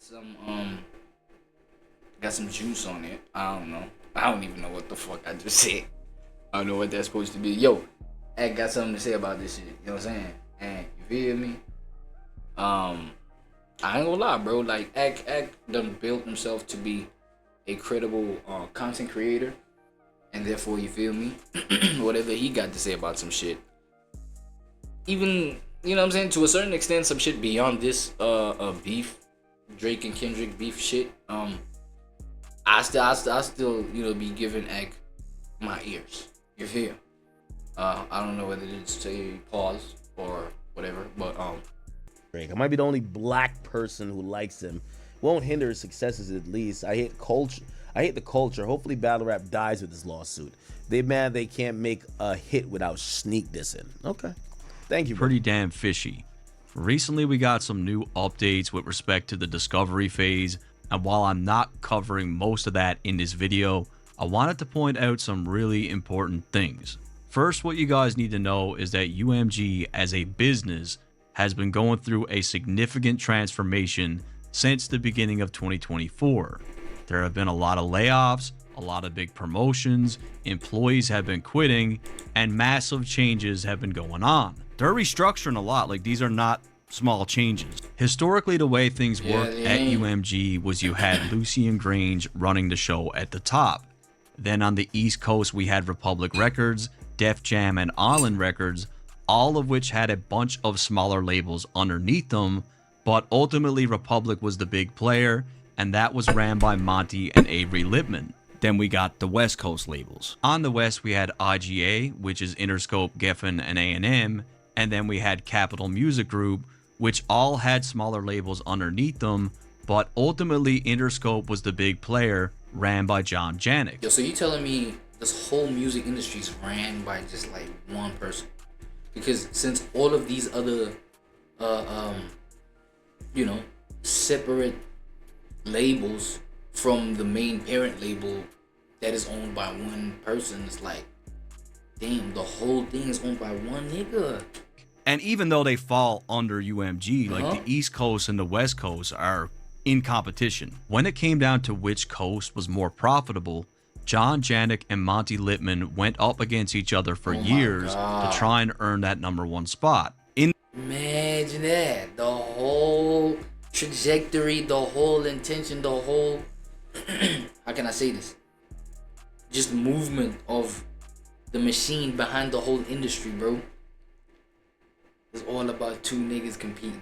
some got some juice on it. I don't know. I don't even know what the fuck I just said. I don't know what that's supposed to be. Yo, I got something to say about this shit. You know what I'm saying? And you feel me? I ain't gonna lie, bro. Like, Act done built himself to be a credible content creator, and therefore, you feel me? Whatever he got to say about some shit, even, you know what I'm saying, to a certain extent, some shit beyond this beef, Drake and Kendrick beef shit. I still, you know, be giving Act my ears. You feel? I don't know whether to say pause or whatever, but Drake. I might be the only black person who likes him. Won't hinder his successes at least. I hate culture. I hate the culture. Hopefully battle rap dies with this lawsuit. They mad they can't make a hit without sneak dissing. Okay. Thank you, bro. Pretty damn fishy. Recently we got some new updates with respect to the discovery phase, and while I'm not covering most of that in this video, I wanted to point out some really important things. First, what you guys need to know is that UMG as a business has been going through a significant transformation since the beginning of 2024. There have been a lot of layoffs, a lot of big promotions, employees have been quitting, and massive changes have been going on. They're restructuring a lot. Like, these are not small changes. Historically, the way things worked at UMG was you had Lucian Grainge running the show at the top. Then on the East Coast, we had Republic Records, Def Jam, and Island Records, all of which had a bunch of smaller labels underneath them, but ultimately Republic was the big player, and that was ran by Monty and Avery Lippman. Then we got the West Coast labels. On the West, we had IGA, which is Interscope, Geffen, and A&M, and then we had Capitol Music Group, which all had smaller labels underneath them, but ultimately Interscope was the big player, ran by John Janik. Yo, so you telling me this whole music industry is ran by just like one person? Because since all of these other, you know, separate labels from the main parent label that is owned by one person, it's like, damn, the whole thing is owned by one nigga. And even though they fall under UMG, like the East Coast and the West Coast are in competition. When it came down to which coast was more profitable, John Janik and Monty Lippman went up against each other for years to try and earn that #1 spot. Imagine that. The whole trajectory, the whole intention, the whole how can I say this? Just movement of the machine behind the whole industry, bro. It's all about two niggas competing.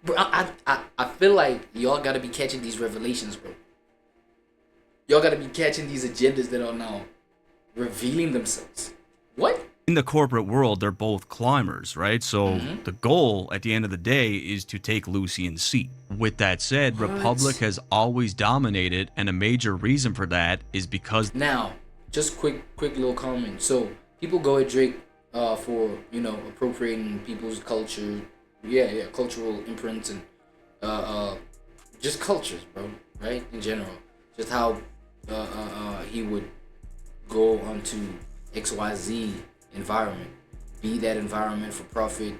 Bro, I feel like y'all gotta be catching these revelations, bro. Y'all gotta be catching these agendas that are now revealing themselves. What? In the corporate world, they're both climbers, right? So the goal at the end of the day is to take Lucian's seat. With that said, Republic has always dominated, and a major reason for that is because... Now, just quick little comment. So, people go at Drake for, you know, appropriating people's culture. Yeah, cultural imprints and just cultures, bro, right? In general. Just how he would go onto XYZ environment, be that environment for profit,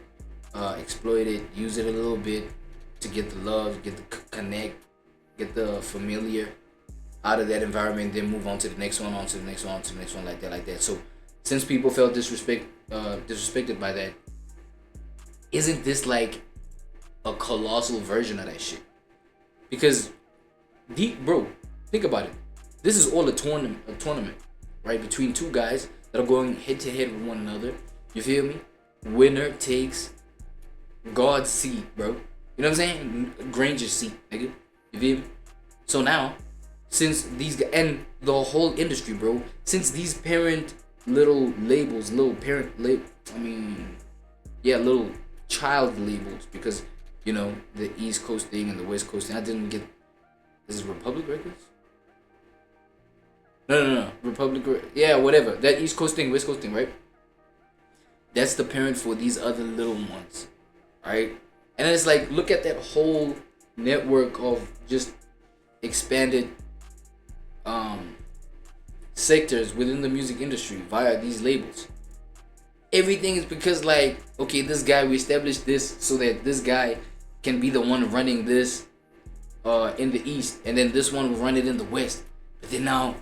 exploit it, use it a little bit to get the love, get the connect, get the familiar out of that environment, then move on to the next one, on to the next one, on to the next one, like that. So since people felt disrespected by that, isn't this like a colossal version of that shit? Because bro, think about it. This is all a tournament, right? Between two guys that are going head to head with one another. You feel me? Winner takes God's seat, bro. You know what I'm saying? Grainge's seat, nigga. You feel me? So now, since these guys, and the whole industry, bro, since these parent little labels, little child labels, because, you know, the East Coast thing and the West Coast thing, I didn't get. This is Republic Records? No. Yeah, whatever. That East Coast thing, West Coast thing, right? That's the parent for these other little ones, right? And it's like, look at that whole network of just expanded sectors within the music industry via these labels. Everything is because, like, okay, this guy, we established this so that this guy can be the one running this in the East, and then this one will run it in the West. But then now,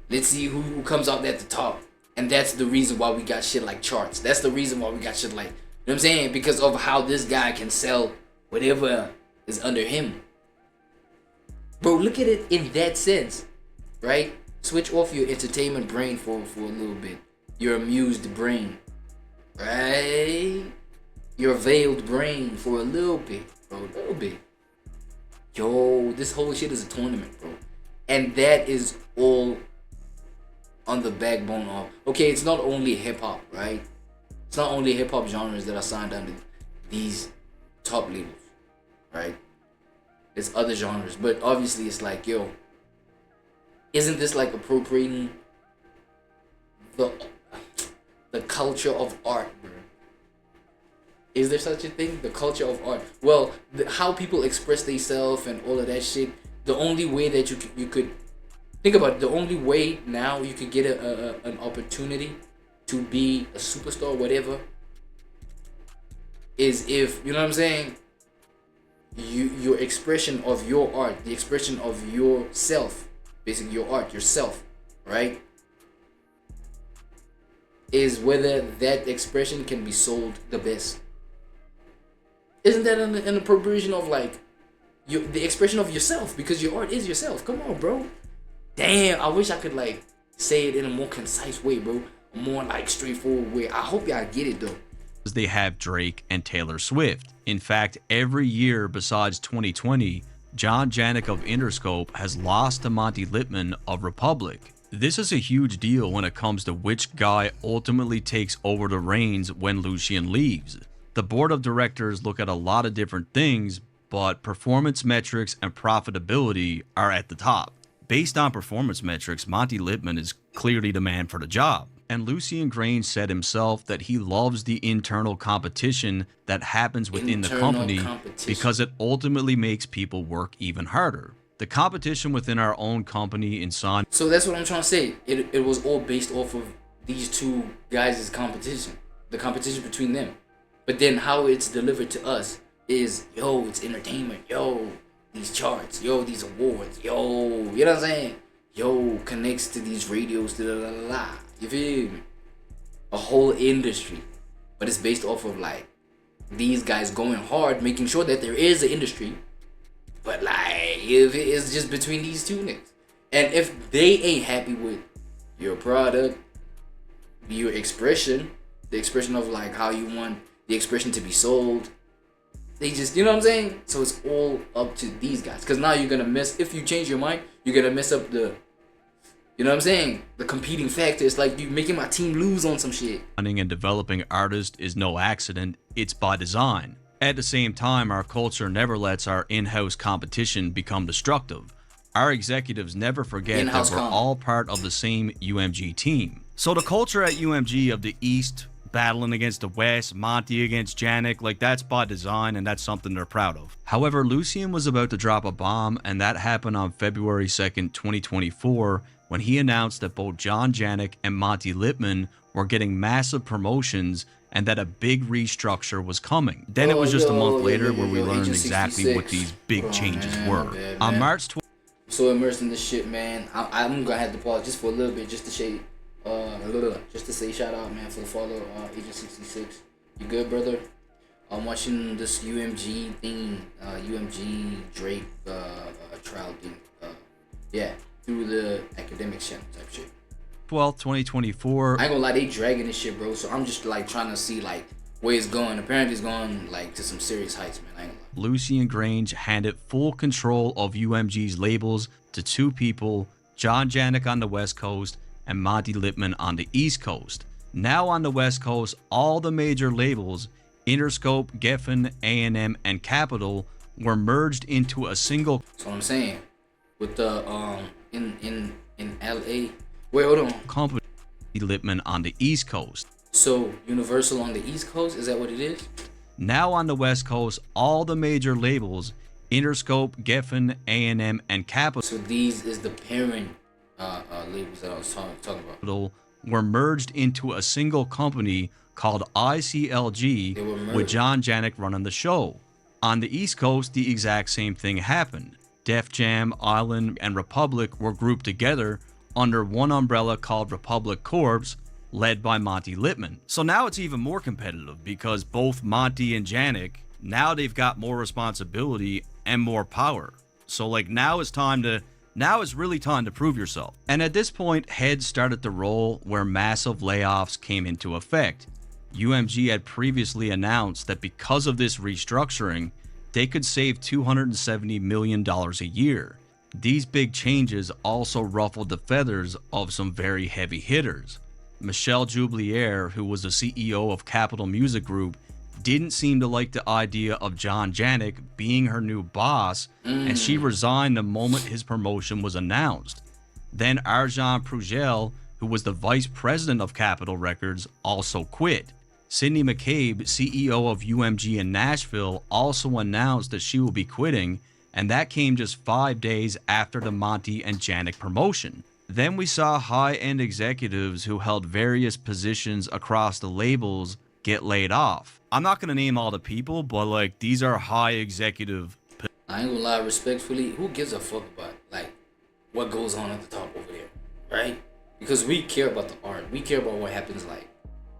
let's see who comes out at the top. And that's the reason why we got shit like charts. That's the reason why we got shit like, you know what I'm saying? Because of how this guy can sell whatever is under him. Bro, look at it in that sense, right? Switch off your entertainment brain for a little bit. Your amused brain, right? Your veiled brain for a little bit, bro, a little bit. Yo, this whole shit is a tournament, bro. And that is all on the backbone of, okay, it's not only hip-hop, right? It's not only hip-hop genres that are signed under these top labels, right? It's other genres, but obviously it's like, yo, isn't this like appropriating the culture of art, bro? Is there such a thing? The culture of art. Well, how people express themselves and all of that shit. The only way that you could think about it, the only way now you could get an opportunity to be a superstar, whatever, is if, you know what I'm saying, your expression of your art, the expression of yourself, basically your art, yourself, right, is whether that expression can be sold the best. Isn't that an appropriation of like the expression of yourself? Because your art is yourself. Come on, bro. Damn, I wish I could like say it in a more concise way, bro. A more like straightforward way. I hope y'all get it though. They have Drake and Taylor Swift. In fact, every year besides 2020, John Janik of Interscope has lost to Monty Lipman of Republic. This is a huge deal when it comes to which guy ultimately takes over the reins when Lucian leaves. The board of directors look at a lot of different things, but performance metrics and profitability are at the top. Based on performance metrics, Monty Lipman is clearly the man for the job. And Lucian Grainge said himself that he loves the internal competition that happens within the company because it ultimately makes people work even harder. The competition within our own company in Son. So that's what I'm trying to say. It was all based off of these two guys' competition. The competition between them. But then how it's delivered to us is, yo, it's entertainment. Yo, these charts. Yo, these awards. Yo, you know what I'm saying? Yo, connects to these radios. Da, da, da, da. You feel me? A whole industry. But it's based off of like these guys going hard, making sure that there is an industry. But like, if it is just between these two niggas. And if they ain't happy with your product, your expression, the expression of like how you want the expression to be sold, they just, you know what I'm saying? So it's all up to these guys. Because now you're going to mess, if you change your mind, you're going to mess up the, you know what I'm saying? The competing factor. It's like you making my team lose on some shit. Finding and developing artists is no accident. It's by design. At the same time, our culture never lets our in-house competition become destructive. Our executives never forget that we're all part of the same UMG team. So the culture at UMG of the East battling against the West, Monty against Janik, like that's by design and that's something they're proud of. However, Lucian was about to drop a bomb, and that happened on February 2nd, 2024, when he announced that both John Janik and Monty Lipman were getting massive promotions and that a big restructure was coming. Then it was just a month later where we learned exactly what these big changes were. On March 12th, I'm so immersed in this shit, man. I'm gonna have to pause just for a little bit, just to say shout out, man, for the follow, Agent 66. You good, brother? I'm watching this UMG thing, UMG Drake trial thing. Yeah, through the academic channel type shit. 12th, 2024. I ain't gonna lie, they dragging this shit, bro. So I'm just like trying to see like where it's going. Apparently, it's going like to some serious heights, man. I ain't gonna lie. Lucian Grainge handed full control of UMG's labels to two people, John Janik on the West Coast and Monty Lipman on the East Coast. Now on the West Coast, all the major labels, Interscope, Geffen, A&M, and Capitol, were merged into a single. That's what I'm saying. With the in LA. Wait, hold on. Company, Lipman on the East Coast. So Universal on the East Coast, is that what it is? Now on the West Coast, all the major labels, Interscope, Geffen, A&M, and Capitol. So these is the parent labels that I was talking about. Were merged into a single company called ICLG, with John Janik running the show. On the East Coast, the exact same thing happened. Def Jam, Island, and Republic were grouped together under one umbrella called Republic Corps, led by Monty Lipman. So now it's even more competitive because both Monty and Janik, now they've got more responsibility and more power. So like now it's really time to prove yourself. And at this point, heads started to roll where massive layoffs came into effect. UMG had previously announced that because of this restructuring, they could save $270 million a year. These big changes also ruffled the feathers of some very heavy hitters. Michelle Jublier, who was the CEO of Capitol Music Group, didn't seem to like the idea of John Janik being her new boss, and she resigned the moment his promotion was announced. Then Arjan Prugel, who was the vice president of Capitol Records, also quit. Sydney McCabe, CEO of UMG in Nashville, also announced that she will be quitting, and that came just 5 days after the Monty and Janik promotion. Then we saw high-end executives who held various positions across the labels get laid off. I'm not going to name all the people, but like these are high executive. I ain't gonna lie, respectfully, who gives a fuck about like what goes on at the top over there, right? Because we care about the art. We care about what happens like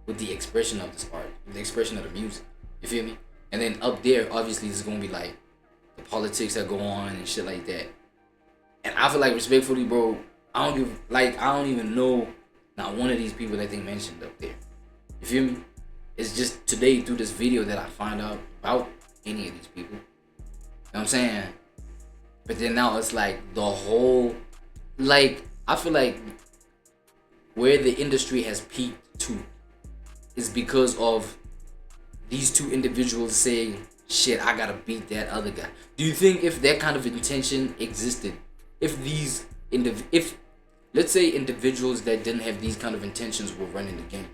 with the expression of this art, the expression of the music. You feel me? And then up there, obviously, there's gonna be like the politics that go on and shit like that. And I feel like respectfully, bro, I don't even know not one of these people that they mentioned up there. You feel me? It's just today through this video that I find out about any of these people. You know what I'm saying? But then now it's like the whole, like, I feel like where the industry has peaked to is because of these two individuals saying, shit, I gotta beat that other guy. Do you think if that kind of intention existed, if let's say individuals that didn't have these kind of intentions were running the game,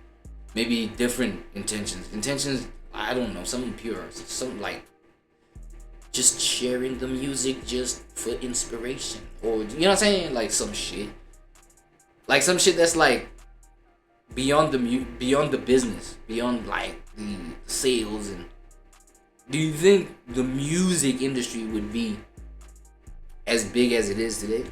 maybe different intentions, I don't know, something pure, something like just sharing the music just for inspiration, or you know what I'm saying, like some shit that's like beyond the business, beyond like the sales. And do you think the music industry would be as big as it is today?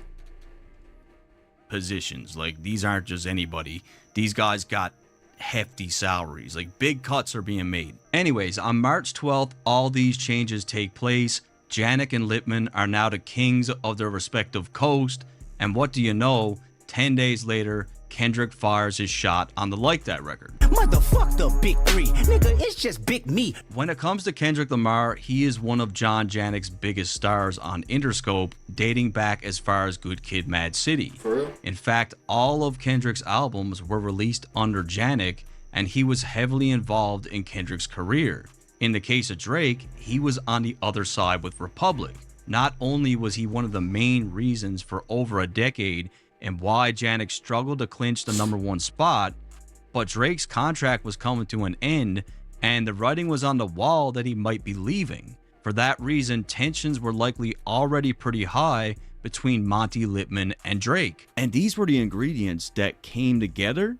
Positions, like these aren't just anybody. These guys got hefty salaries, like big cuts are being made. Anyways, on March 12th, all these changes take place. Janik and Lipman are now the kings of their respective coast, and what do you know, 10 days later, Kendrick fires his shot on the Like That record. Motherfuck the big three, nigga, it's just big me. When it comes to Kendrick Lamar, he is one of John Janik's biggest stars on Interscope, dating back as far as Good Kid, Mad City. For real? In fact, all of Kendrick's albums were released under Janik, and he was heavily involved in Kendrick's career. In the case of Drake, he was on the other side with Republic. Not only was he one of the main reasons for over a decade and why Janik struggled to clinch the #1 spot, but Drake's contract was coming to an end and the writing was on the wall that he might be leaving. For that reason, tensions were likely already pretty high between Monty Lipman and Drake. And these were the ingredients that came together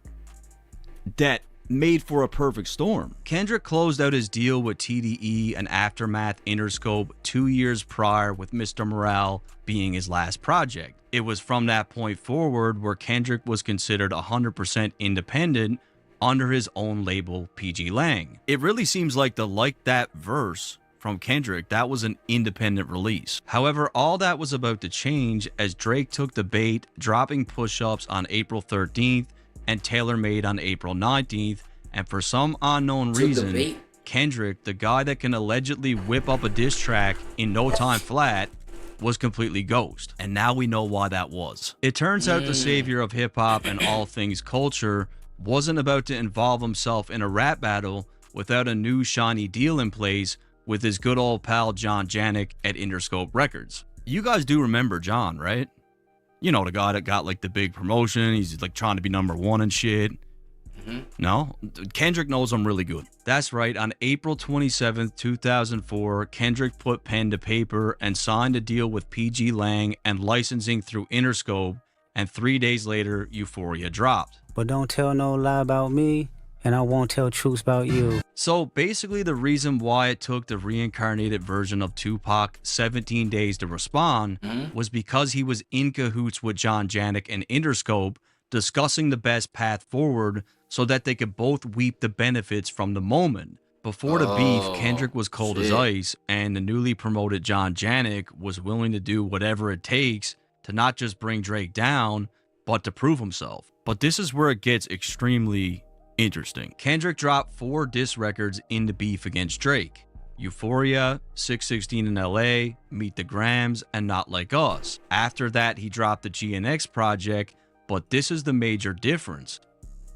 that made for a perfect storm. Kendrick closed out his deal with TDE and Aftermath Interscope 2 years prior, with Mr. Morale being his last project. It was from that point forward where Kendrick was considered 100% independent under his own label, PG Lang. It really seems like the Like That verse from Kendrick, that was an independent release. However, all that was about to change as Drake took the bait, dropping Push-Ups on April 13th and Tailor Made on April 19th, and for some unknown reason, Kendrick, the guy that can allegedly whip up a diss track in no time flat, was completely ghost. And now we know why that was. It turns out the savior of hip-hop and all things culture wasn't about to involve himself in a rap battle without a new shiny deal in place with his good old pal John Janik at Interscope Records. You guys do remember John, right? You know, the guy that got like the big promotion. He's like trying to be #1 and shit. No? Kendrick knows him really good. That's right. On April 27th, 2004, Kendrick put pen to paper and signed a deal with PG Lang and licensing through Interscope, and 3 days later, Euphoria dropped. But don't tell no lie about me. and I won't tell truths about you. So basically the reason why it took the reincarnated version of Tupac 17 days to respond was because he was in cahoots with John Janik and Interscope, discussing the best path forward so that they could both reap the benefits from the moment. Before the beef, Kendrick was cold as ice, and the newly promoted John Janik was willing to do whatever it takes to not just bring Drake down, but to prove himself. But this is where it gets extremely interesting. Kendrick dropped 4 diss records in the beef against Drake: Euphoria, 616 in LA, Meet the Grams, and Not Like Us. After that, he dropped the GNX project, but this is the major difference.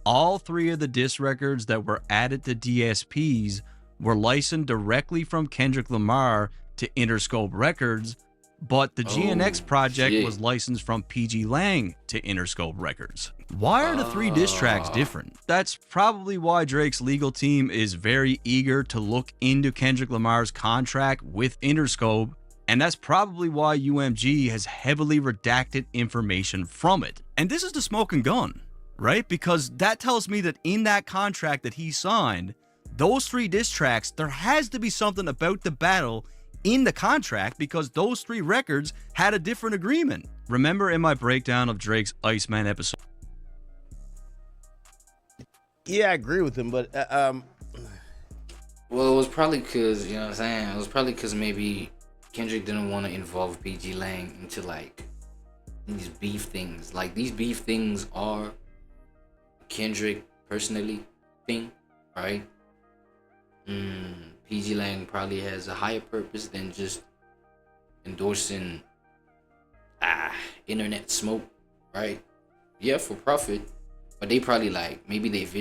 All 3 of the diss records that were added to DSPs were licensed directly from Kendrick Lamar to Interscope Records, but the GNX project was licensed from PG Lang to Interscope Records. Why are the 3 diss tracks different? That's probably why Drake's legal team is very eager to look into Kendrick Lamar's contract with Interscope, and that's probably why UMG has heavily redacted information from it. And this is the smoking gun, right? Because that tells me that in that contract that he signed, those 3 diss tracks, there has to be something about the battle in the contract, because those 3 records had a different agreement. Remember in my breakdown of Drake's Iceman episode? Yeah, I agree with him, but well, it was probably because, you know what I'm saying? It was probably because maybe Kendrick didn't want to involve PG Lang into like these beef things. Like, these beef things are Kendrick personally thing, right? PG Lang probably has a higher purpose than just endorsing internet smoke, right? Yeah, for profit, but they probably like, maybe they vision